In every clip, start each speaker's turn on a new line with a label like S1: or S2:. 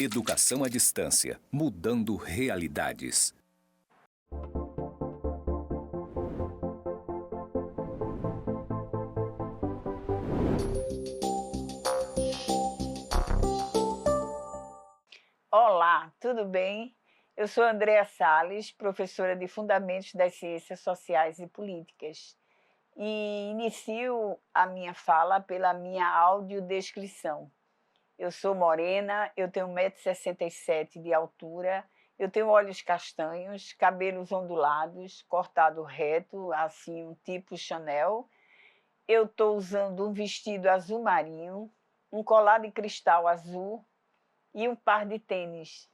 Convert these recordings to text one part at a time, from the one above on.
S1: Educação à distância, mudando realidades.
S2: Olá, tudo bem? Eu sou Andréa Salles, professora de Fundamentos das Ciências Sociais e Políticas, e inicio a minha fala pela minha audiodescrição. Eu sou morena, eu tenho 1,67 m de altura, eu tenho olhos castanhos, cabelos ondulados, cortado reto, assim, um tipo Chanel. Eu estou usando um vestido azul marinho, um colar de cristal azul e um par de tênis.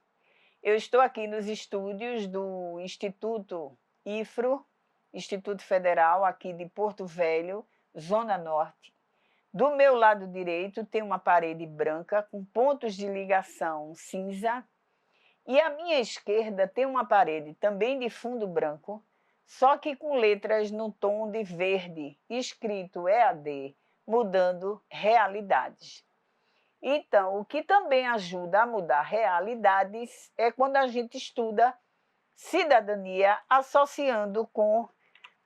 S2: Eu estou aqui nos estúdios do Instituto IFRO, Instituto Federal aqui de Porto Velho, Zona Norte. Do meu lado direito tem uma parede branca com pontos de ligação cinza e à minha esquerda tem uma parede também de fundo branco, só que com letras no tom de verde, escrito EAD, mudando realidades. Então, o que também ajuda a mudar realidades é quando a gente estuda cidadania associando com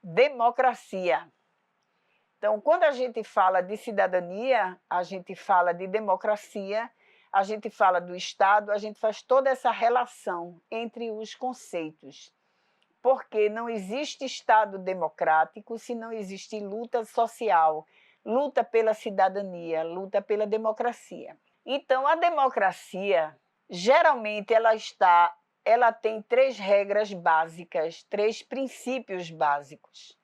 S2: democracia. Então, quando a gente fala de cidadania, a gente fala de democracia, a gente fala do Estado, a gente faz toda essa relação entre os conceitos. Porque não existe Estado democrático se não existe luta social, luta pela cidadania, luta pela democracia. Então, a democracia, geralmente, ela tem 3 regras básicas, 3 princípios básicos.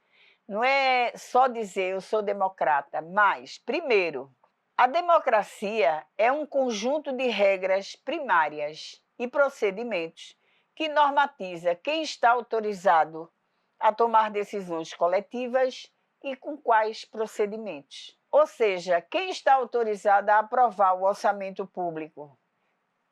S2: Não é só dizer eu sou democrata, mas, primeiro, a democracia é um conjunto de regras primárias e procedimentos que normatiza quem está autorizado a tomar decisões coletivas e com quais procedimentos. Ou seja, quem está autorizado a aprovar o orçamento público?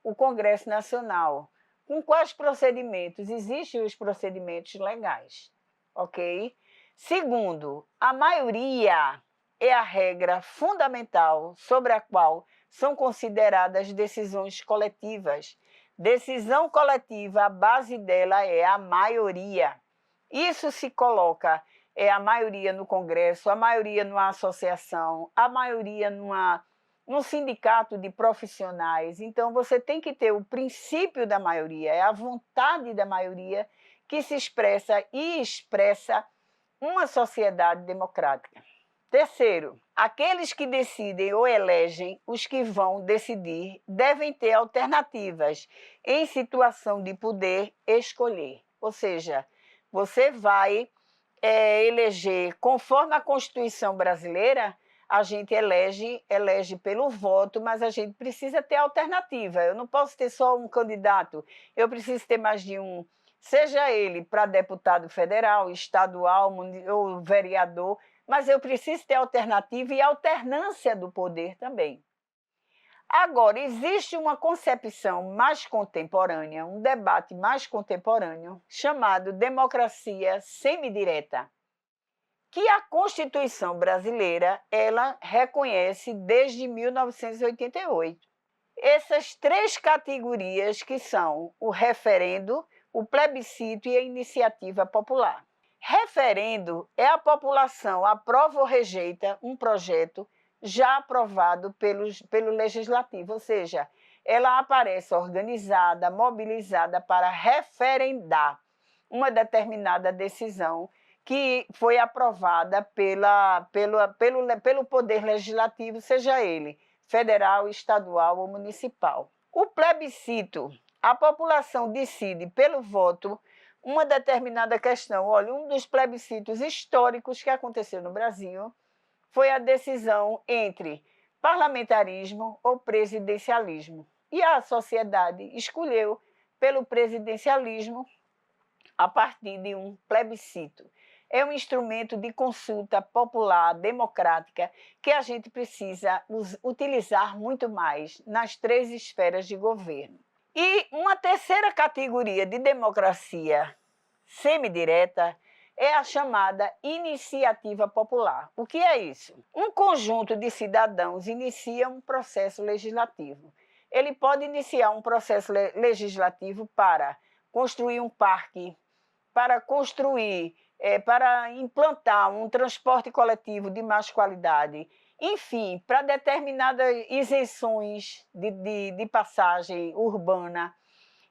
S2: O Congresso Nacional. Com quais procedimentos? Existem os procedimentos legais, ok? Segundo, a maioria é a regra fundamental sobre a qual são consideradas decisões coletivas. Decisão coletiva, a base dela é a maioria. Isso se coloca, a maioria no Congresso, a maioria numa associação, a maioria num sindicato de profissionais. Então, você tem que ter o princípio da maioria, é a vontade da maioria que se expressa e expressa uma sociedade democrática. Terceiro, aqueles que decidem ou elegem os que vão decidir devem ter alternativas em situação de poder escolher. Ou seja, você vai eleger, conforme a Constituição brasileira, a gente elege pelo voto, mas a gente precisa ter alternativa. Eu não posso ter só um candidato, eu preciso ter mais de um. Seja ele para deputado federal, estadual ou vereador, mas eu preciso ter alternativa e alternância do poder também. Agora, existe uma concepção mais contemporânea, um debate mais contemporâneo, chamado democracia semidireta, que a Constituição brasileira ela reconhece desde 1988. Essas 3 categorias que são o referendo, o plebiscito e a iniciativa popular. Referendo é a população aprova ou rejeita um projeto já aprovado pelo legislativo, ou seja, ela aparece organizada, mobilizada para referendar uma determinada decisão que foi aprovada pelo poder legislativo, seja ele federal, estadual ou municipal. O plebiscito, a população decide pelo voto uma determinada questão. Olha, um dos plebiscitos históricos que aconteceu no Brasil foi a decisão entre parlamentarismo ou presidencialismo. E a sociedade escolheu pelo presidencialismo a partir de um plebiscito. É um instrumento de consulta popular, democrática, que a gente precisa utilizar muito mais nas 3 esferas de governo. E uma terceira categoria de democracia semidireta é a chamada iniciativa popular. O que é isso? Um conjunto de cidadãos inicia um processo legislativo. ele pode iniciar um processo legislativo para construir um parque, para para implantar um transporte coletivo de mais qualidade, enfim, para determinadas isenções de passagem urbana.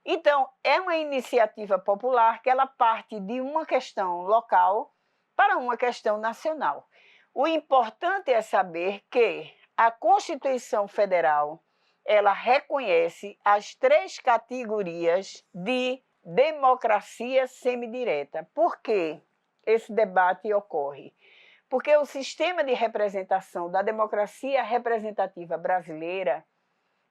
S2: Então, é uma iniciativa popular que ela parte de uma questão local para uma questão nacional. O importante é saber que a Constituição Federal, ela reconhece as 3 categorias de democracia semidireta. Por que esse debate ocorre? Porque o sistema de representação da democracia representativa brasileira,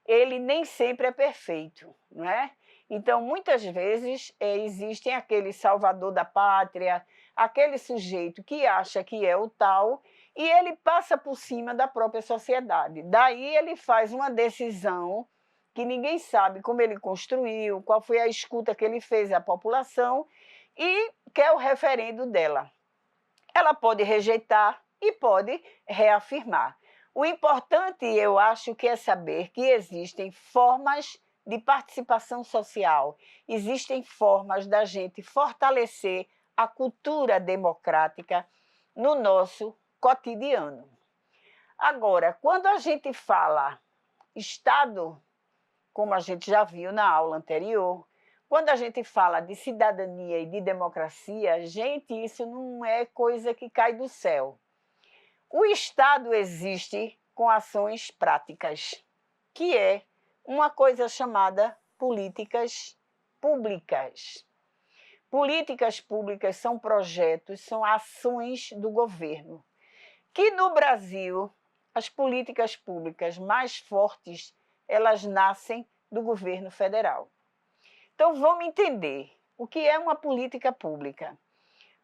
S2: ele nem sempre é perfeito, não é? Então, muitas vezes, existem aquele salvador da pátria, aquele sujeito que acha que é o tal, e ele passa por cima da própria sociedade. Daí ele faz uma decisão que ninguém sabe como ele construiu, qual foi a escuta que ele fez à população e quer o referendo dela. Ela pode rejeitar e pode reafirmar. O importante, eu acho, que é saber que existem formas de participação social, existem formas da gente fortalecer a cultura democrática no nosso cotidiano. Agora, quando a gente fala Estado, como a gente já viu na aula anterior, quando a gente fala de cidadania e de democracia, gente, isso não é coisa que cai do céu. O Estado existe com ações práticas, que é uma coisa chamada políticas públicas. Políticas públicas são projetos, são ações do governo. Que no Brasil, as políticas públicas mais fortes, elas nascem do governo federal. Então, vamos entender o que é uma política pública.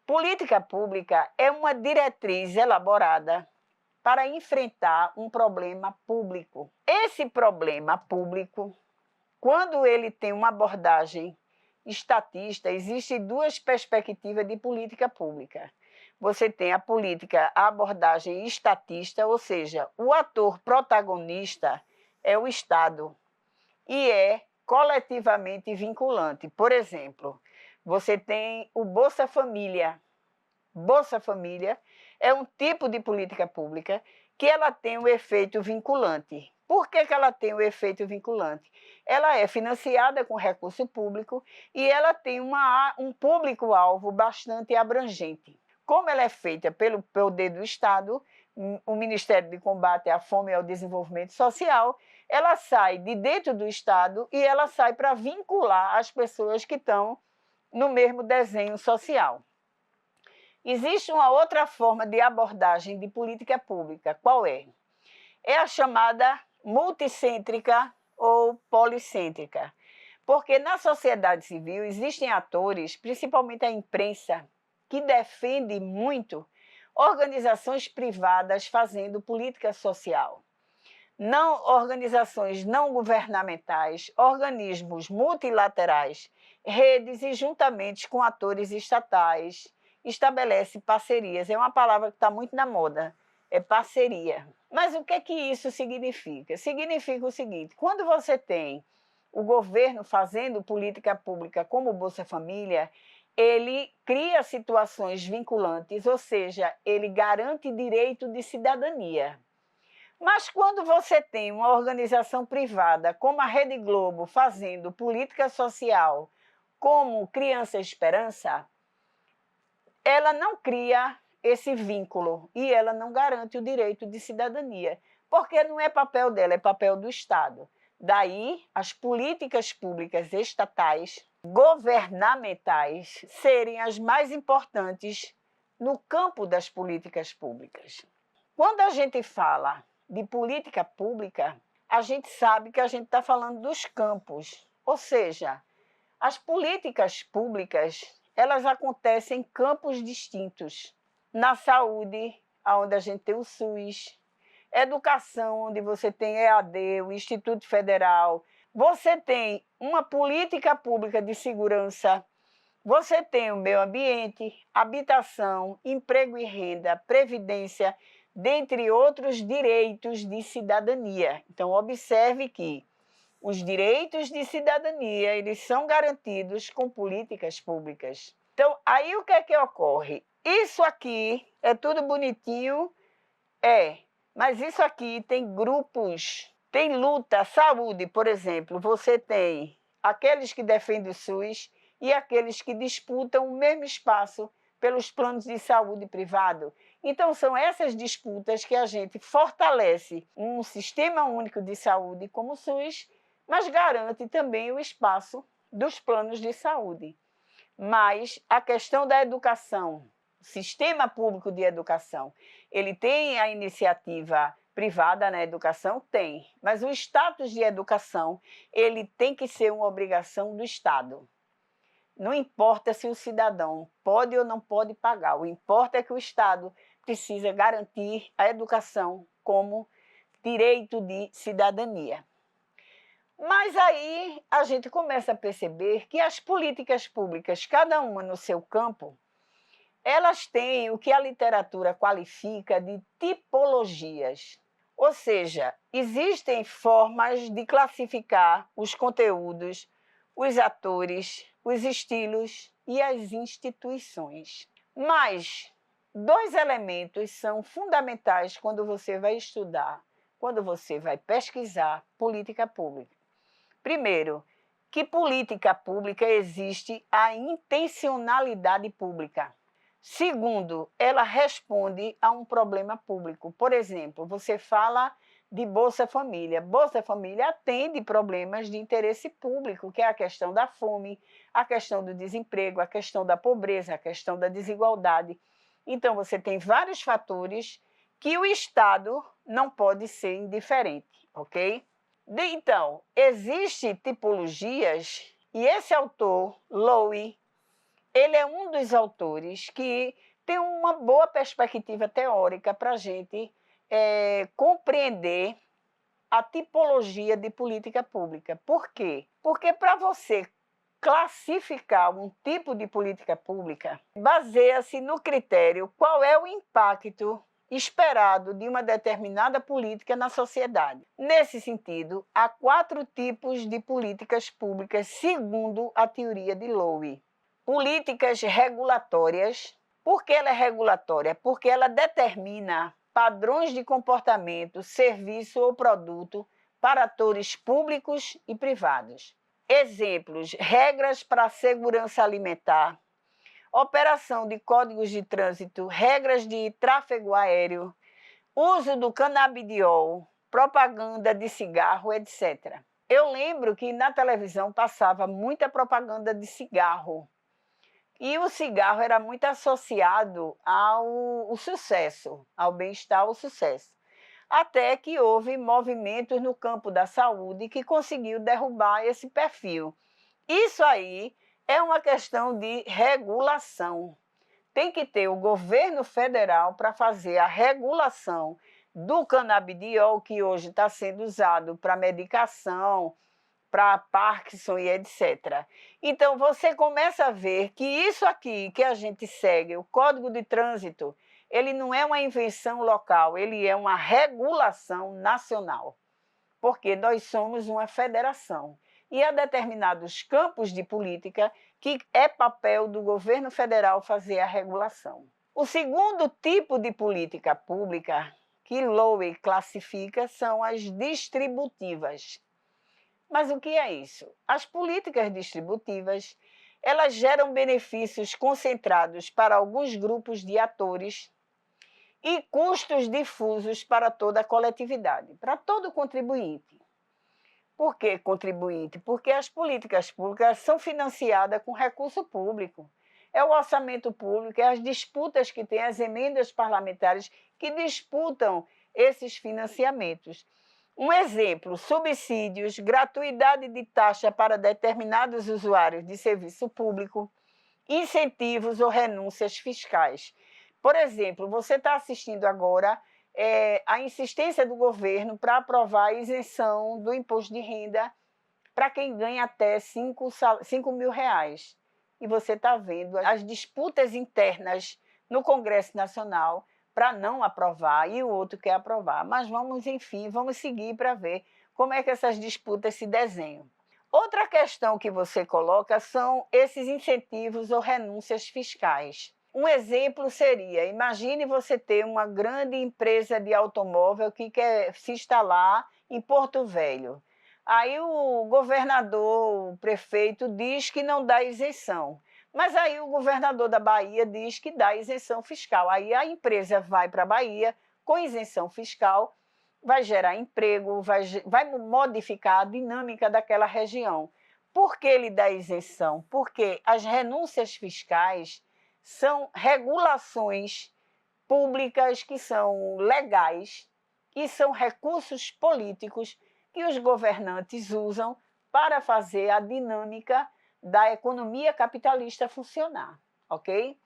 S2: Política pública é uma diretriz elaborada para enfrentar um problema público. Esse problema público, quando ele tem uma abordagem estatista, existem 2 perspectivas de política pública. Você tem a abordagem estatista, ou seja, o ator protagonista é o Estado e é coletivamente vinculante. Por exemplo, você tem o Bolsa Família. Bolsa Família é um tipo de política pública que ela tem um efeito vinculante. Por que ela tem um efeito vinculante? Ela é financiada com recurso público e ela tem um público-alvo bastante abrangente. Como ela é feita pelo poder do Estado, o Ministério de Combate à Fome e ao Desenvolvimento Social, ela sai de dentro do Estado e ela sai para vincular as pessoas que estão no mesmo desenho social. Existe uma outra forma de abordagem de política pública. Qual é? É a chamada multicêntrica ou policêntrica. Porque na sociedade civil existem atores, principalmente a imprensa, que defende muito organizações privadas fazendo política social. Não organizações não governamentais, organismos multilaterais, redes e juntamente com atores estatais, estabelece parcerias. É uma palavra que está muito na moda, é parceria. Mas o que é que isso significa? Significa o seguinte: quando você tem o governo fazendo política pública como o Bolsa Família, ele cria situações vinculantes, ou seja, ele garante direito de cidadania. Mas quando você tem uma organização privada como a Rede Globo fazendo política social como Criança Esperança, ela não cria esse vínculo e ela não garante o direito de cidadania, porque não é papel dela, é papel do Estado. Daí, as políticas públicas estatais, governamentais, serem as mais importantes no campo das políticas públicas. Quando a gente fala de política pública, a gente sabe que a gente está falando dos campos, ou seja, as políticas públicas, elas acontecem em campos distintos. Na saúde, onde a gente tem o SUS, educação, onde você tem EAD, o Instituto Federal, você tem uma política pública de segurança, você tem o meio ambiente, habitação, emprego e renda, previdência, dentre outros direitos de cidadania. Então, observe que Os direitos de cidadania, eles são garantidos com políticas públicas. Então, aí o que é que ocorre? Isso aqui é tudo bonitinho, mas isso aqui tem grupos, tem luta, saúde, por exemplo, você tem aqueles que defendem o SUS e aqueles que disputam o mesmo espaço pelos planos de saúde privado. Então, são essas disputas que a gente fortalece um sistema único de saúde como o SUS, mas garante também o espaço dos planos de saúde. Mas a questão da educação, o sistema público de educação, ele tem a iniciativa privada na educação? Tem, mas o status de educação, ele tem que ser uma obrigação do Estado. Não importa se o cidadão pode ou não pode pagar, o importa é que o Estado precisa garantir a educação como direito de cidadania. Mas aí a gente começa a perceber que as políticas públicas, cada uma no seu campo, elas têm o que a literatura qualifica de tipologias. Ou seja, existem formas de classificar os conteúdos, os atores, os estilos e as instituições. Mas dois elementos são fundamentais quando você vai estudar, quando você vai pesquisar política pública. Primeiro, que política pública existe a intencionalidade pública. Segundo, ela responde a um problema público. Por exemplo, você fala de Bolsa Família. Bolsa Família atende problemas de interesse público, que é a questão da fome, a questão do desemprego, a questão da pobreza, a questão da desigualdade. Então, você tem vários fatores que o Estado não pode ser indiferente, ok? Então, existem tipologias, e esse autor, Lowe, ele é um dos autores que tem uma boa perspectiva teórica para a gente compreender a tipologia de política pública. Por quê? Porque para você classificar um tipo de política pública, baseia-se no critério qual é o impacto esperado de uma determinada política na sociedade. Nesse sentido, há 4 tipos de políticas públicas, segundo a teoria de Lowe. Políticas regulatórias. Por que ela é regulatória? Porque ela determina padrões de comportamento, serviço ou produto para atores públicos e privados. Exemplos: regras para a segurança alimentar, operação de códigos de trânsito, regras de tráfego aéreo, uso do canabidiol, propaganda de cigarro, etc. Eu lembro que na televisão passava muita propaganda de cigarro. E o cigarro era muito associado ao sucesso, ao bem-estar, ao sucesso. Até que houve movimentos no campo da saúde que conseguiu derrubar esse perfil. Isso aí é uma questão de regulação. Tem que ter o governo federal para fazer a regulação do canabidiol, que hoje está sendo usado para medicação, para Parkinson e etc. Então, você começa a ver que isso aqui que a gente segue, o Código de Trânsito, ele não é uma invenção local, ele é uma regulação nacional, porque nós somos uma federação. E há determinados campos de política que é papel do governo federal fazer a regulação. O segundo tipo de política pública que Lowe classifica são as distributivas. Mas o que é isso? As políticas distributivas, elas geram benefícios concentrados para alguns grupos de atores e custos difusos para toda a coletividade, para todo contribuinte. Por que contribuinte? Porque as políticas públicas são financiadas com recurso público. É o orçamento público, é as disputas que tem, as emendas parlamentares que disputam esses financiamentos. Um exemplo: subsídios, gratuidade de taxa para determinados usuários de serviço público, incentivos ou renúncias fiscais. Por exemplo, você está assistindo agora a insistência do governo para aprovar a isenção do imposto de renda para quem ganha até 5 mil reais. E você está vendo as disputas internas no Congresso Nacional para não aprovar e o outro quer aprovar. Mas vamos, enfim, vamos seguir para ver como é que essas disputas se desenham. Outra questão que você coloca são esses incentivos ou renúncias fiscais. Um exemplo seria, imagine você ter uma grande empresa de automóvel que quer se instalar em Porto Velho. Aí o governador, o prefeito, diz que não dá isenção. Mas aí o governador da Bahia diz que dá isenção fiscal. Aí a empresa vai para a Bahia com isenção fiscal, vai gerar emprego, vai modificar a dinâmica daquela região. Por que ele dá isenção? Porque as renúncias fiscais são regulações públicas que são legais e são recursos políticos que os governantes usam para fazer a dinâmica da economia capitalista funcionar, ok?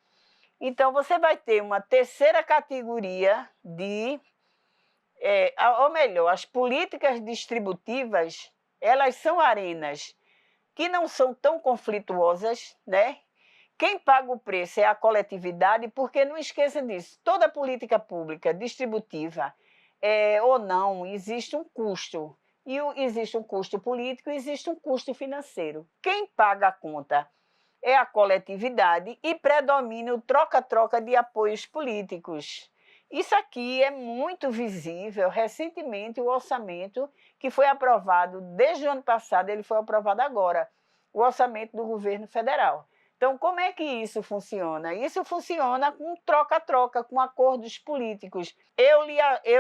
S2: Então, você vai ter uma terceira categoria de, ou melhor, as políticas distributivas, elas são arenas que não são tão conflituosas, né? Quem paga o preço é a coletividade, porque não esqueça disso, toda política pública distributiva ou não, existe um custo. E existe um custo político e existe um custo financeiro. Quem paga a conta é a coletividade e predomina o troca-troca de apoios políticos. Isso aqui é muito visível. Recentemente, o orçamento que foi aprovado desde o ano passado, ele foi aprovado agora, o orçamento do governo federal. Então, como é que isso funciona? Isso funciona com troca-troca, com acordos políticos. Eu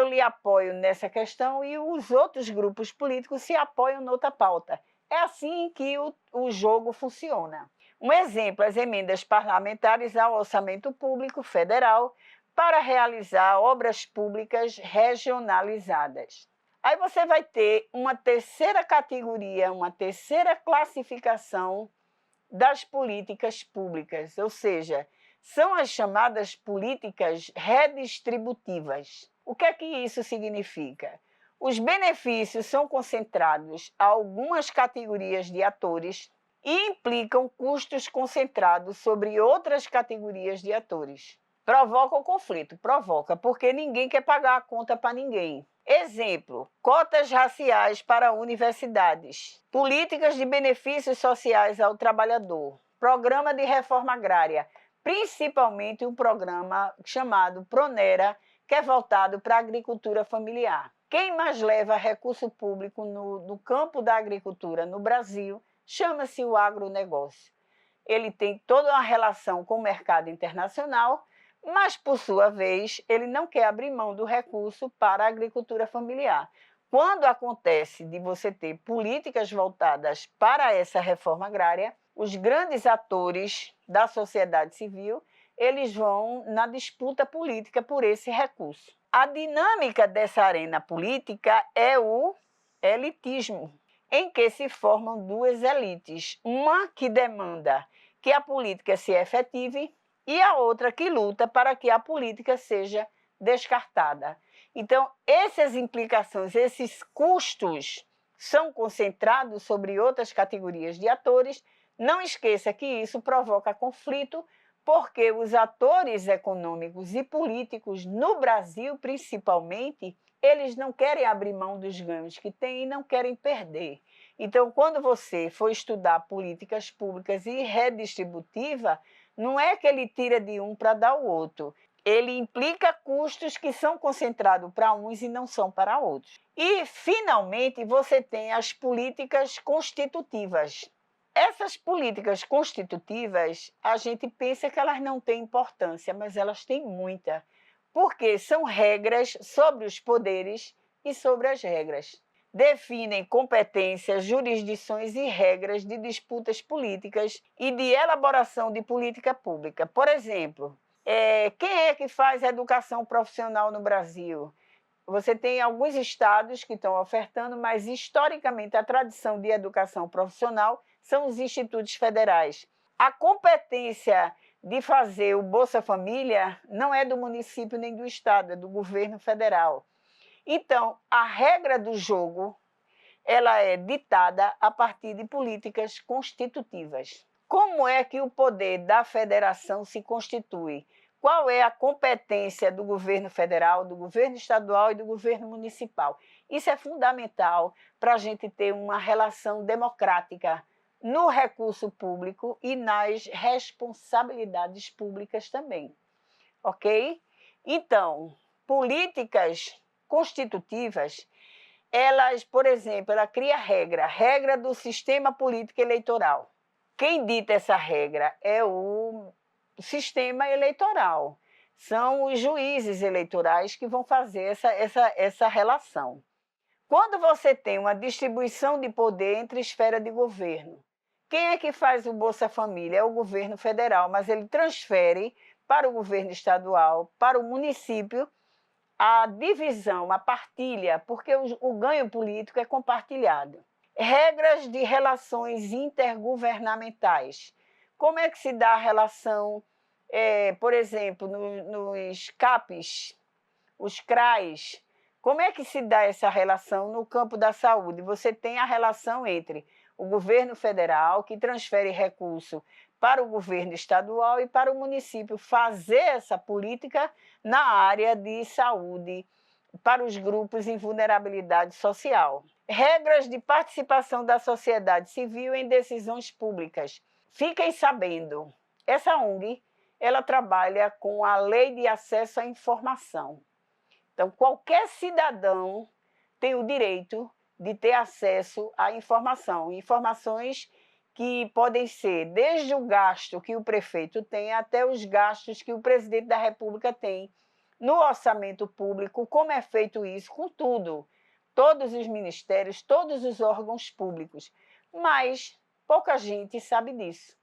S2: lhe apoio nessa questão e os outros grupos políticos se apoiam noutra pauta. É assim que o jogo funciona. Um exemplo, as emendas parlamentares ao orçamento público federal para realizar obras públicas regionalizadas. Aí você vai ter uma terceira categoria, uma terceira classificação das políticas públicas, ou seja, são as chamadas políticas redistributivas. O que é que isso significa? Os benefícios são concentrados a algumas categorias de atores e implicam custos concentrados sobre outras categorias de atores. Provoca o conflito? Provoca, porque ninguém quer pagar a conta para ninguém. Exemplo, cotas raciais para universidades, políticas de benefícios sociais ao trabalhador, programa de reforma agrária, principalmente um programa chamado Pronera, que é voltado para a agricultura familiar. Quem mais leva recurso público no campo da agricultura no Brasil chama-se o agronegócio. Ele tem toda uma relação com o mercado internacional, mas, por sua vez, ele não quer abrir mão do recurso para a agricultura familiar. Quando acontece de você ter políticas voltadas para essa reforma agrária, os grandes atores da sociedade civil, eles vão na disputa política por esse recurso. A dinâmica dessa arena política é o elitismo, em que se formam duas elites, uma que demanda que a política se efetive e a outra que luta para que a política seja descartada. Então, essas implicações, esses custos são concentrados sobre outras categorias de atores. Não esqueça que isso provoca conflito, porque os atores econômicos e políticos, no Brasil principalmente, eles não querem abrir mão dos ganhos que têm e não querem perder. Então, quando você for estudar políticas públicas e redistributiva, não é que ele tira de um para dar ao outro. Ele implica custos que são concentrados para uns e não são para outros. E, finalmente, você tem as políticas constitutivas. Essas políticas constitutivas, a gente pensa que elas não têm importância, mas elas têm muita, porque são regras sobre os poderes e sobre as regras. Definem competências, jurisdições e regras de disputas políticas e de elaboração de política pública. Por exemplo, quem é que faz educação profissional no Brasil? Você tem alguns estados que estão ofertando, mas historicamente a tradição de educação profissional são os institutos federais. A competência de fazer o Bolsa Família não é do município nem do estado, é do governo federal. Então, a regra do jogo, ela é ditada a partir de políticas constitutivas. Como é que o poder da federação se constitui? qual é a competência do governo federal, do governo estadual e do governo municipal. Isso é fundamental para a gente ter uma relação democrática no recurso público e nas responsabilidades públicas também, ok? Então, políticas constitutivas, elas, por exemplo, ela cria regra do sistema político eleitoral. Quem dita essa regra é o sistema eleitoral. São os juízes eleitorais que vão fazer essa relação. Quando você tem uma distribuição de poder entre esfera de governo, quem é que faz o Bolsa Família? É o governo federal, mas ele transfere para o governo estadual, para o município, a divisão, a partilha, porque o ganho político é compartilhado. Regras de relações intergovernamentais. Como é que se dá a relação, por exemplo, nos CAPs, os CRAs? Como é que se dá essa relação no campo da saúde? Você tem a relação entre o governo federal, que transfere recurso para o governo estadual e para o município fazer essa política na área de saúde para os grupos em vulnerabilidade social. Regras de participação da sociedade civil em decisões públicas. Fiquem sabendo, essa ONG, ela trabalha com a Lei de Acesso à Informação. Então, qualquer cidadão tem o direito de ter acesso à informação. Informações que podem ser desde o gasto que o prefeito tem até os gastos que o presidente da República tem no orçamento público, como é feito isso com tudo, todos os ministérios, todos os órgãos públicos. Mas pouca gente sabe disso.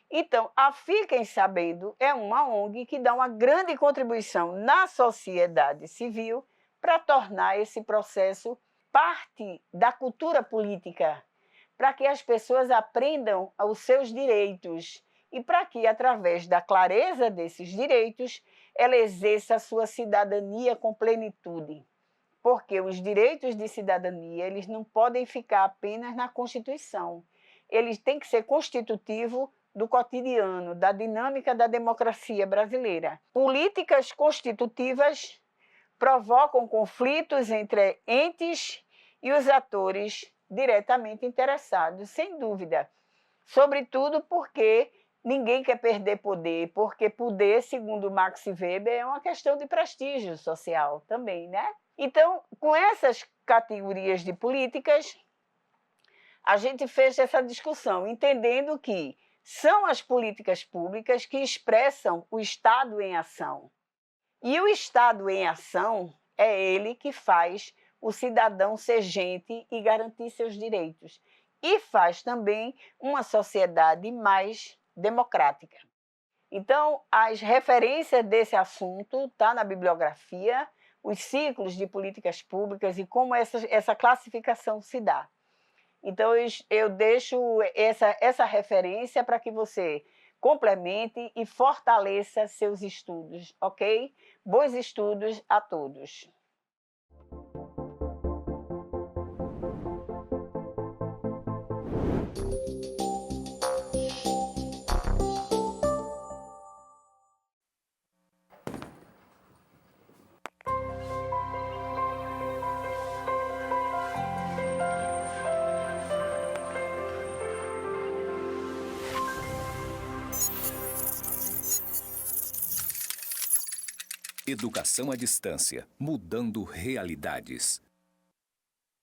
S2: Então, a Fiquem Sabendo é uma ONG que dá uma grande contribuição na sociedade civil para tornar esse processo parte da cultura política, para que as pessoas aprendam os seus direitos e para que, através da clareza desses direitos, ela exerça a sua cidadania com plenitude. Porque os direitos de cidadania, eles não podem ficar apenas na Constituição. Eles têm que ser constitutivos do cotidiano, da dinâmica da democracia brasileira. Políticas constitutivas provocam conflitos entre entes e os atores diretamente interessados, sem dúvida. Sobretudo porque ninguém quer perder poder, porque poder, segundo Max Weber, é uma questão de prestígio social também, né? Então, com essas categorias de políticas, a gente fez essa discussão, entendendo que são as políticas públicas que expressam o Estado em ação. E o Estado em ação é ele que faz o cidadão ser gente e garantir seus direitos. E faz também uma sociedade mais democrática. Então, as referências desse assunto estão na bibliografia, os ciclos de políticas públicas e como essa classificação se dá. Então, eu deixo essa referência para que você complemente e fortaleça seus estudos, ok? Bons estudos a todos.
S1: Educação à distância, mudando realidades.